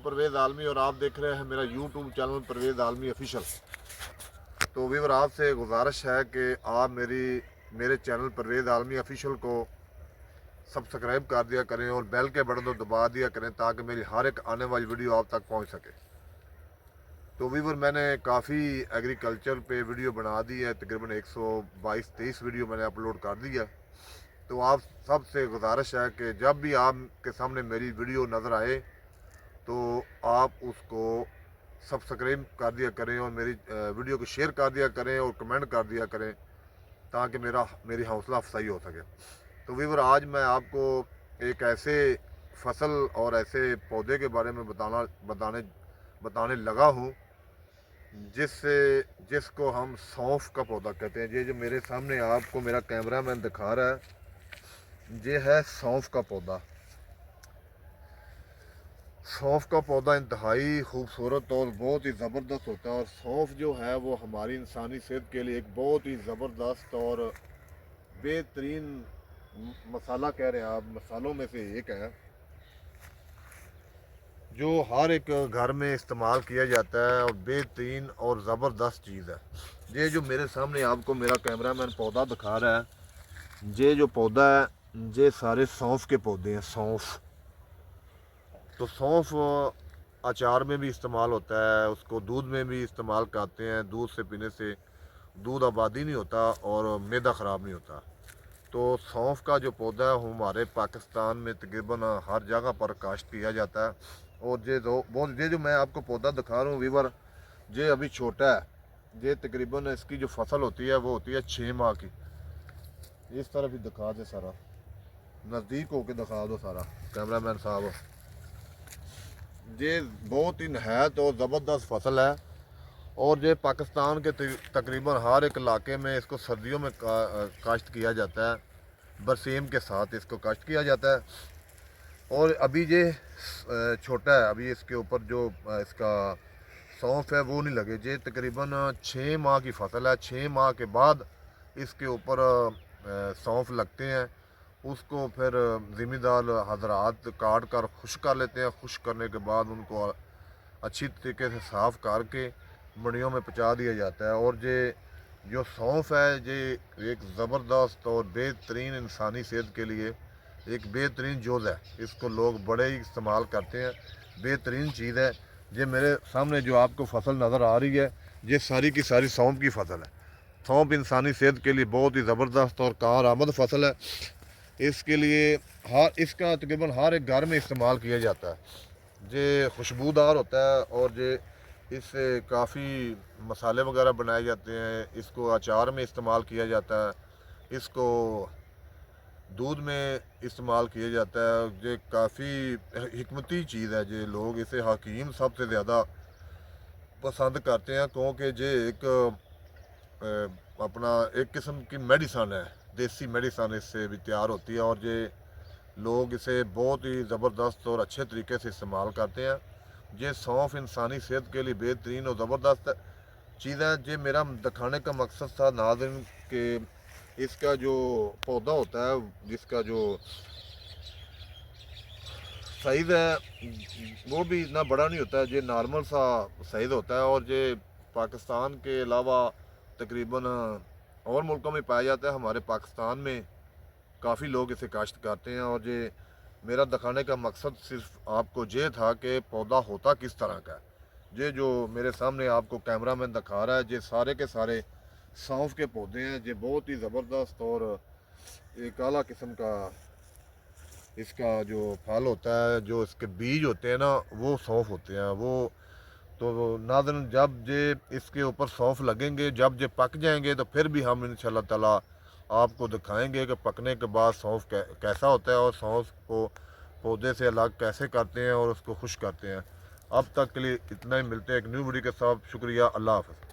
परवेज़ आलमी और आप देख रहे हैं मेरा यूट्यूब चैनल परवेज़ आलमी ऑफिशियल। तो व्यूअर आपसे गुजारिश है कि आप मेरे चैनल परवेज़ आलमी ऑफिशियल को सब्सक्राइब कर दिया करें और बेल के बटन को दबा दिया करें ताकि मेरी हर एक आने वाली वीडियो आप तक पहुंच सके। तो व्यूअर मैंने काफ़ी एग्रीकल्चर पे वीडियो बना दी है, तकरीबन 122-23 वीडियो मैंने अपलोड कर दी है। तो आप सबसे गुजारिश है कि जब भी आपके सामने मेरी वीडियो नज़र आए तो आप उसको सब्सक्राइब कर दिया करें और मेरी वीडियो को शेयर कर दिया करें और कमेंट कर दिया करें ताकि मेरी हौसला अफजाई हो सके। तो व्यूअर आज मैं आपको एक ऐसे फसल और ऐसे पौधे के बारे में बताने लगा हूँ जिसको हम सौंफ का पौधा कहते हैं। ये जो मेरे सामने आपको मेरा कैमरा मैन दिखा रहा है, ये है सौंफ का पौधा। सौंफ का पौधा इंतहाई खूबसूरत और बहुत ही ज़बरदस्त होता है और सौंफ जो है वो हमारी इंसानी सेहत के लिए एक बहुत ही ज़बरदस्त और बेहतरीन मसाला कह रहे हैं आप, मसालों में से एक है जो हर एक घर में इस्तेमाल किया जाता है और बेहतरीन और ज़बरदस्त चीज़ है। ये जो मेरे सामने आपको मेरा कैमरामैन पौधा दिखा रहा है, ये जो पौधा है ये सारे सौंफ के पौधे हैं। सौंफ तो सौंफ अचार में भी इस्तेमाल होता है, उसको दूध में भी इस्तेमाल करते हैं। दूध से पीने से दूध आबादी नहीं होता और मैदा ख़राब नहीं होता। तो सौंफ का जो पौधा है हमारे पाकिस्तान में तकरीबन हर जगह पर काश्त किया जाता है। और ये जो मैं आपको पौधा दिखा रहा हूँ व्यूअर, ये अभी छोटा है। ये तकरीबन इसकी जो फसल होती है वो होती है 6 माह की। इस तरफ ही दिखा दे, सारा नज़दीक होके दिखा दो सारा कैमरामैन साहब। ये बहुत ही नहायत और ज़बरदस्त फसल है और ये पाकिस्तान के तकरीबन हर एक इलाके में इसको सर्दियों में काश्त किया जाता है। बरसीम के साथ इसको काश्त किया जाता है और अभी ये छोटा है। अभी इसके ऊपर जो इसका सौंफ है वो नहीं लगे। ये तकरीबन 6 माह की फसल है। 6 माह के बाद इसके ऊपर सौंफ लगते हैं। उसको फिर ज़िम्मेदार हजरात काट कर खुश्क कर लेते हैं। खुश्क करने के बाद उनको अच्छी तरीके से साफ़ करके मंडियों में पहुंचा दिया जाता है। और ये जो सौंफ है ये एक ज़बरदस्त और बेहतरीन इंसानी सेहत के लिए एक बेहतरीन जोज़ है। इसको लोग बड़े ही इस्तेमाल करते हैं, बेहतरीन चीज़ है। ये मेरे सामने जो आपको फसल नज़र आ रही है ये सारी की सारी सौंफ की फसल है। सौंफ इंसानी सेहत के लिए बहुत ही ज़बरदस्त और कारआमद फसल है। इसके लिए इसका तकरीबन हर एक घर में इस्तेमाल किया जाता है। ये खुशबूदार होता है और ये इससे काफ़ी मसाले वगैरह बनाए जाते हैं। इसको अचार में इस्तेमाल किया जाता है, इसको दूध में इस्तेमाल किया जाता है। ये काफ़ी हिकमती चीज़ है। ये लोग इसे हकीम सबसे ज़्यादा पसंद करते हैं क्योंकि ये अपना एक किस्म की मेडिसन है, देसी मेडिसन इससे भी तैयार होती है और ये लोग इसे बहुत ही ज़बरदस्त और अच्छे तरीके से इस्तेमाल करते हैं। ये सौंफ इंसानी सेहत के लिए बेहतरीन और ज़बरदस्त चीज़ है। ये मेरा दिखाने का मकसद था नाज़रीन कि इसका जो पौधा होता है जिसका जो साइज़ है वो भी इतना बड़ा नहीं होता है। ये नॉर्मल सा साइज़ होता है और ये पाकिस्तान के अलावा तकरीबन और मुल्कों में पाया जाता है। हमारे पाकिस्तान में काफ़ी लोग इसे काश्त करते हैं और ये मेरा दिखाने का मकसद सिर्फ आपको ये था कि पौधा होता किस तरह का है। ये जो मेरे सामने आपको कैमरा मैन दिखा रहा है ये सारे के सारे सौंफ के पौधे हैं। ये बहुत ही ज़बरदस्त और एक आला किस्म का इसका जो फल होता है, जो इसके बीज होते हैं ना वो सौंफ होते हैं। वो तो नाज़रीन जब ये इसके ऊपर सौंफ लगेंगे, जब ये पक जाएंगे तो फिर भी हम इंशाल्लाह ताला आपको दिखाएंगे कि पकने के बाद सौंफ कैसा होता है और सौंफ को पौधे से अलग कैसे करते हैं और उसको खुश करते हैं। अब तक के लिए इतना ही, मिलते हैं एक न्यू वीडियो के साथ। शुक्रिया, अल्लाह हाफ़िज़।